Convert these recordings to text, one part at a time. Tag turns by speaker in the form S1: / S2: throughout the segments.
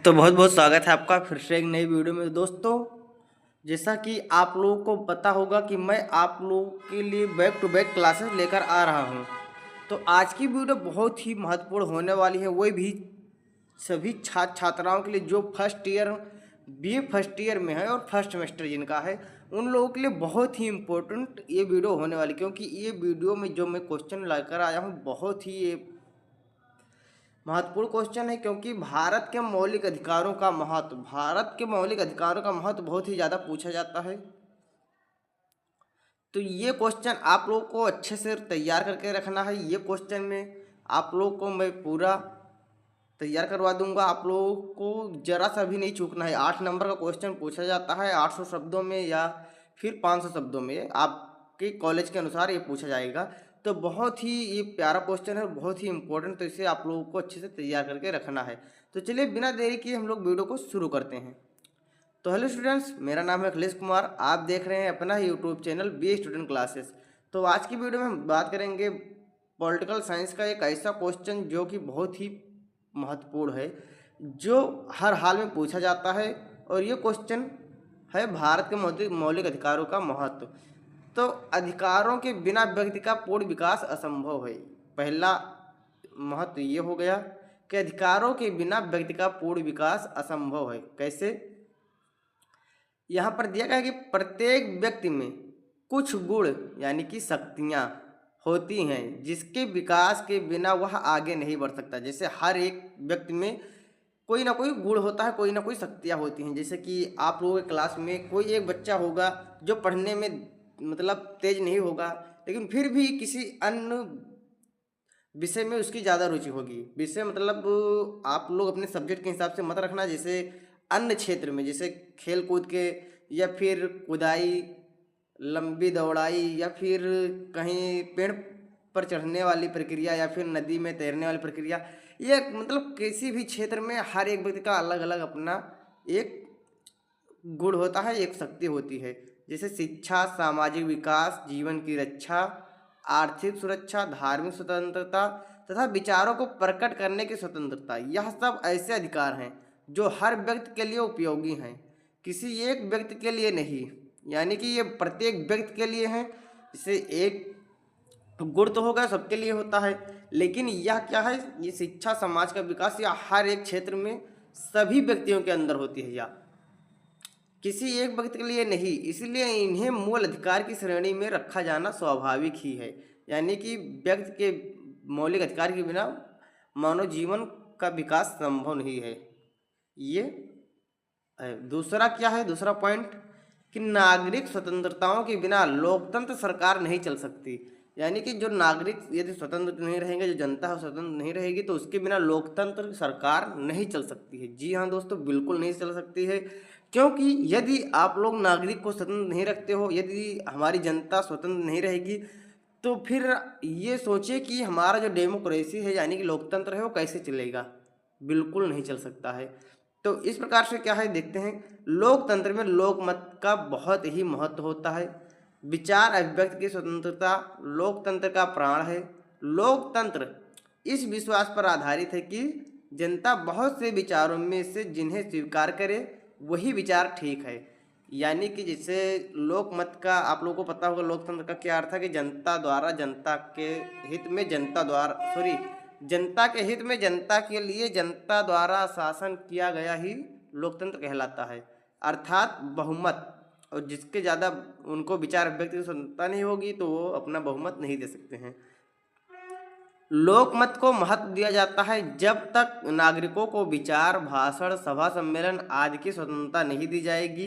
S1: तो बहुत बहुत स्वागत है आपका फिर से एक नई वीडियो में दोस्तों। जैसा कि आप लोगों को पता होगा कि मैं आप लोगों के लिए बैक टू बैक क्लासेस लेकर आ रहा हूं। तो आज की वीडियो बहुत ही महत्वपूर्ण होने वाली है, वही भी सभी छात्र छात्राओं के लिए जो first year BA first year में है और फर्स्ट सेमेस्टर जिनका है उन लोगों के लिए बहुत ही इम्पोर्टेंट ये वीडियो होने वाली, क्योंकि ये वीडियो में जो मैं क्वेश्चन लेकर आया हूँ बहुत ही ये महत्वपूर्ण क्वेश्चन है। क्योंकि भारत के मौलिक अधिकारों का महत्व बहुत ही ज़्यादा पूछा जाता है। तो ये क्वेश्चन आप लोगों को अच्छे से तैयार करके रखना है। ये क्वेश्चन में आप लोगों को मैं पूरा तैयार करवा दूंगा, आप लोगों को जरा सा भी नहीं चूकना है। 8 नंबर का क्वेश्चन पूछा जाता है 800 शब्दों में या फिर 500 शब्दों में, आपके कॉलेज के अनुसार ये पूछा जाएगा। तो बहुत ही ये प्यारा क्वेश्चन है, बहुत ही इंपॉर्टेंट, तो इसे आप लोगों को अच्छे से तैयार करके रखना है। तो चलिए बिना देरी किए हम लोग वीडियो को शुरू करते हैं। तो हेलो स्टूडेंट्स, मेरा नाम है अखिलेश कुमार, आप देख रहे हैं अपना YouTube channel B student classes. तो आज की वीडियो में हम बात करेंगे पॉलिटिकल साइंस का एक ऐसा क्वेश्चन जो कि बहुत ही महत्वपूर्ण है, जो हर हाल में पूछा जाता है। और ये क्वेश्चन है भारत के मौलिक अधिकारों का महत्व। तो अधिकारों के बिना व्यक्ति का पूर्ण विकास असंभव है। पहला महत्व ये हो गया कि अधिकारों के बिना व्यक्ति का पूर्ण विकास असंभव है। कैसे? यहाँ पर दिया गया है कि प्रत्येक व्यक्ति में कुछ गुण यानी कि शक्तियाँ होती हैं जिसके विकास के बिना वह आगे नहीं बढ़ सकता। जैसे हर एक व्यक्ति में कोई ना कोई गुण होता है, कोई ना कोई शक्तियाँ होती हैं। जैसे कि आप लोगों के क्लास में कोई एक बच्चा होगा जो पढ़ने में मतलब तेज नहीं होगा, लेकिन फिर भी किसी अन्य विषय में उसकी ज़्यादा रुचि होगी। विषय मतलब आप लोग अपने सब्जेक्ट के हिसाब से मत रखना। जैसे अन्य क्षेत्र में, जैसे खेल कूद के या फिर खुदाई, लंबी दौड़ाई, या फिर कहीं पेड़ पर चढ़ने वाली प्रक्रिया, या फिर नदी में तैरने वाली प्रक्रिया, ये मतलब किसी भी क्षेत्र में हर एक व्यक्ति का अलग अलग अपना एक गुण होता है, एक शक्ति होती है। जैसे शिक्षा, सामाजिक विकास, जीवन की रक्षा, आर्थिक सुरक्षा, धार्मिक स्वतंत्रता तथा विचारों को प्रकट करने की स्वतंत्रता, यह सब ऐसे अधिकार हैं जो हर व्यक्ति के लिए उपयोगी हैं, किसी एक व्यक्ति के लिए नहीं। यानी कि ये प्रत्येक व्यक्ति के लिए हैं। जैसे एक गुण तो होगा, सबके लिए होता है, लेकिन यह क्या है, ये शिक्षा, समाज का विकास, या हर एक क्षेत्र में सभी व्यक्तियों के अंदर होती है, या किसी एक व्यक्ति के लिए नहीं। इसलिए इन्हें मूल अधिकार की श्रेणी में रखा जाना स्वाभाविक ही है। यानी कि व्यक्ति के मौलिक अधिकार के बिना मानव जीवन का विकास संभव नहीं है। ये है। दूसरा क्या है, दूसरा पॉइंट कि नागरिक स्वतंत्रताओं के बिना लोकतंत्र सरकार नहीं चल सकती। यानी कि जो नागरिक यदि स्वतंत्र नहीं रहेंगे, जो जनता स्वतंत्र नहीं रहेगी, तो उसके बिना लोकतंत्र सरकार नहीं चल सकती है। जी हाँ दोस्तों, बिल्कुल नहीं चल सकती है। क्योंकि यदि आप लोग नागरिक को स्वतंत्र नहीं रखते हो, यदि हमारी जनता स्वतंत्र नहीं रहेगी, तो फिर ये सोचे कि हमारा जो डेमोक्रेसी है यानी कि लोकतंत्र है वो कैसे चलेगा? बिल्कुल नहीं चल सकता है। तो इस प्रकार से क्या है, देखते हैं। लोकतंत्र में लोकमत का बहुत ही महत्व होता है। विचार अभिव्यक्ति की स्वतंत्रता लोकतंत्र का प्राण है। लोकतंत्र इस विश्वास पर आधारित है कि जनता बहुत से विचारों में से जिन्हें स्वीकार करे वही विचार ठीक है। यानी कि जैसे लोकमत का आप लोगों को पता होगा, लोकतंत्र का क्या अर्थ है कि जनता द्वारा जनता के हित में, जनता के हित में, जनता के लिए, जनता द्वारा शासन किया गया ही लोकतंत्र कहलाता है। अर्थात बहुमत, और जिसके ज़्यादा उनको विचार अभिव्यक्ति की स्वतंत्रता नहीं होगी तो वो अपना बहुमत नहीं दे सकते हैं। लोकमत को महत्व दिया जाता है जब तक नागरिकों को विचार, भाषण, सभा, सम्मेलन आदि की स्वतंत्रता नहीं दी जाएगी,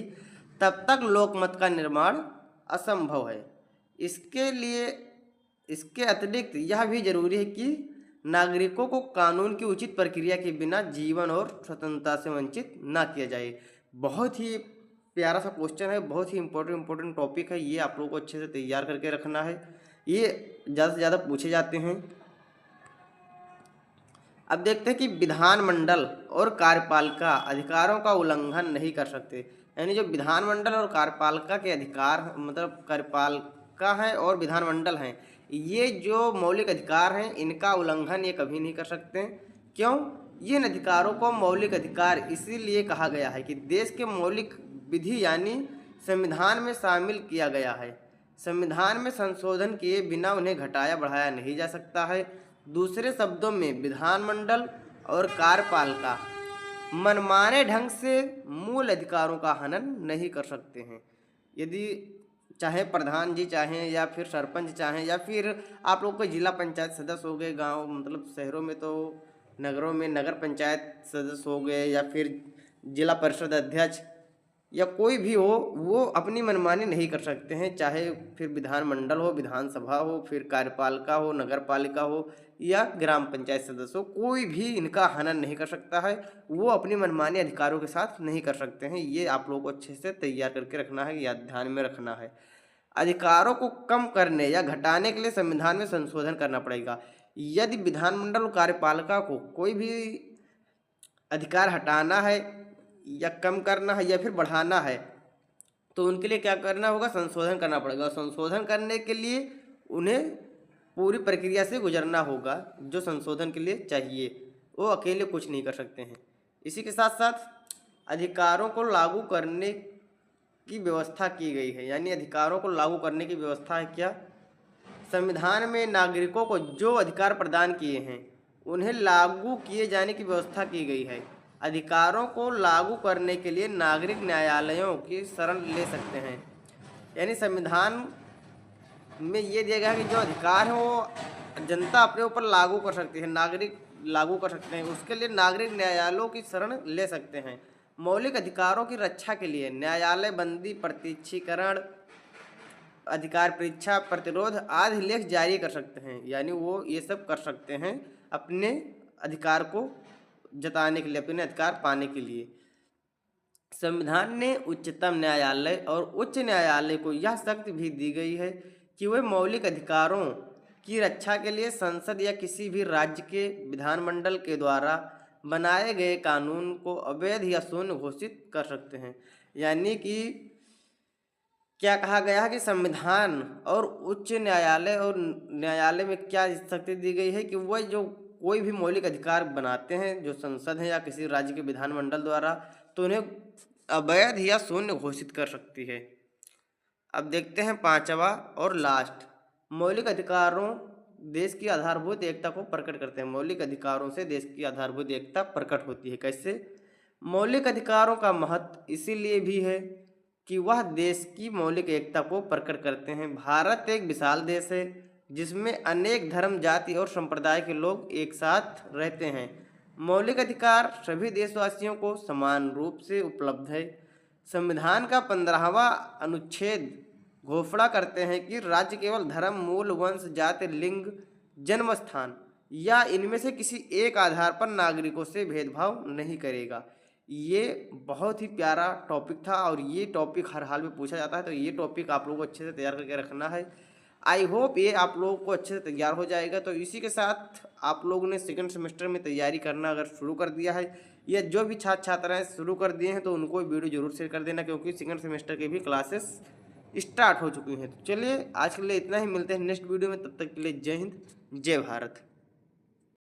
S1: तब तक लोकमत का निर्माण असंभव है। इसके लिए, इसके अतिरिक्त यह भी जरूरी है कि नागरिकों को कानून की उचित प्रक्रिया के बिना जीवन और स्वतंत्रता से वंचित ना किया जाए। बहुत ही प्यारा सा क्वेश्चन है, बहुत ही इम्पोर्टेंट टॉपिक है। ये आप लोगों को अच्छे से तैयार करके रखना है, ये ज़्यादा से ज़्यादा पूछे जाते हैं। अब देखते हैं कि विधानमंडल और कार्यपालिका अधिकारों का उल्लंघन नहीं कर सकते। यानी जो विधानमंडल और कार्यपालिका के अधिकार, मतलब कार्यपालिका है और विधानमंडल हैं, ये जो मौलिक अधिकार हैं इनका उल्लंघन ये कभी नहीं कर सकते। क्यों? इन अधिकारों को मौलिक अधिकार इसीलिए कहा गया है कि देश के मौलिक विधि यानी संविधान में शामिल किया गया है। संविधान में संशोधन किए बिना उन्हें घटाया बढ़ाया नहीं जा सकता है। दूसरे शब्दों में विधानमंडल और कार्यपालिका मनमाने ढंग से मूल अधिकारों का हनन नहीं कर सकते हैं। यदि चाहे प्रधान जी चाहें या फिर सरपंच चाहें या फिर आप लोग को जिला पंचायत सदस्य हो गए, गांव मतलब शहरों में तो नगरों में नगर पंचायत सदस्य हो गए या फिर जिला परिषद अध्यक्ष या कोई भी हो, वो अपनी मनमानी नहीं कर सकते हैं। चाहे फिर विधानमंडल हो, विधानसभा हो, फिर कार्यपालिका हो, नगर पालिका हो या ग्राम पंचायत सदस्य हो, कोई भी इनका हनन नहीं कर सकता है। वो अपनी मनमानी अधिकारों के साथ नहीं कर सकते हैं। ये आप लोगों को अच्छे से तैयार करके रखना है या ध्यान में रखना है। अधिकारों को कम करने या घटाने के लिए संविधान में संशोधन करना पड़ेगा। यदि विधानमंडल और कार्यपालिका को कोई भी अधिकार हटाना है या कम करना है या फिर बढ़ाना है तो उनके लिए क्या करना होगा, संशोधन करना पड़ेगा। संशोधन करने के लिए उन्हें पूरी प्रक्रिया से गुजरना होगा जो संशोधन के लिए चाहिए, वो अकेले कुछ नहीं कर सकते हैं। इसी के साथ साथ अधिकारों को लागू करने की व्यवस्था की गई है, यानी अधिकारों को लागू करने की व्यवस्था है क्या, संविधान में नागरिकों को जो अधिकार प्रदान किए हैं उन्हें लागू किए जाने की व्यवस्था की गई है। अधिकारों को लागू करने के लिए नागरिक न्यायालयों की शरण ले सकते हैं। यानी संविधान में ये दिया गया है कि जो अधिकार है वो जनता अपने ऊपर लागू कर सकती है, नागरिक लागू कर सकते हैं। उसके लिए नागरिक न्यायालयों की शरण ले सकते हैं। मौलिक अधिकारों की रक्षा के लिए न्यायालय बंदी, प्रत्यक्षीकरण, अधिकार परीक्षा, प्रतिरोध आदि लेख जारी कर सकते हैं। यानी वो ये सब कर सकते हैं अपने अधिकार को जताने के लिए, अपने अधिकार पाने के लिए। संविधान ने उच्चतम न्यायालय और उच्च न्यायालय को यह शक्ति भी दी गई है कि वे मौलिक अधिकारों की रक्षा के लिए संसद या किसी भी राज्य के विधानमंडल के द्वारा बनाए गए कानून को अवैध या शून्य घोषित कर सकते हैं। यानी कि क्या कहा गया है कि संविधान और उच्च न्यायालय और न्यायालय में क्या शक्ति दी गई है कि वह जो कोई भी मौलिक अधिकार बनाते हैं जो संसद है या किसी राज्य के विधानमंडल द्वारा, तो उन्हें अवैध या शून्य घोषित कर सकती है। अब देखते हैं पांचवा और लास्ट, मौलिक अधिकारों देश की आधारभूत एकता को प्रकट करते हैं। मौलिक अधिकारों से देश की आधारभूत एकता प्रकट होती है। कैसे? मौलिक अधिकारों का महत्व इसीलिए भी है कि वह देश की मौलिक एकता को प्रकट करते हैं। भारत एक विशाल देश है जिसमें अनेक धर्म, जाति और संप्रदाय के लोग एक साथ रहते हैं। मौलिक अधिकार सभी देशवासियों को समान रूप से उपलब्ध है। संविधान का 15वां अनुच्छेद घोषणा करते हैं कि राज्य केवल धर्म, मूल, वंश, जाति, लिंग, जन्म स्थान या इनमें से किसी एक आधार पर नागरिकों से भेदभाव नहीं करेगा। ये बहुत ही प्यारा टॉपिक था और ये टॉपिक हर हाल में पूछा जाता है, तो ये टॉपिक आप लोगों को अच्छे से तैयार करके रखना है। आई होप ये आप लोगों को अच्छे से तैयार हो जाएगा। तो इसी के साथ आप लोगों ने सेकंड सेमेस्टर में तैयारी करना अगर शुरू कर दिया है या जो भी छात्र छात्राएँ शुरू कर दिए हैं तो उनको वीडियो जरूर शेयर कर देना, क्योंकि सेकंड सेमेस्टर के भी क्लासेस स्टार्ट हो चुकी हैं। तो चलिए आज के लिए इतना ही, मिलते हैं नेक्स्ट वीडियो में। तब तक के लिए जय हिंद, जय भारत।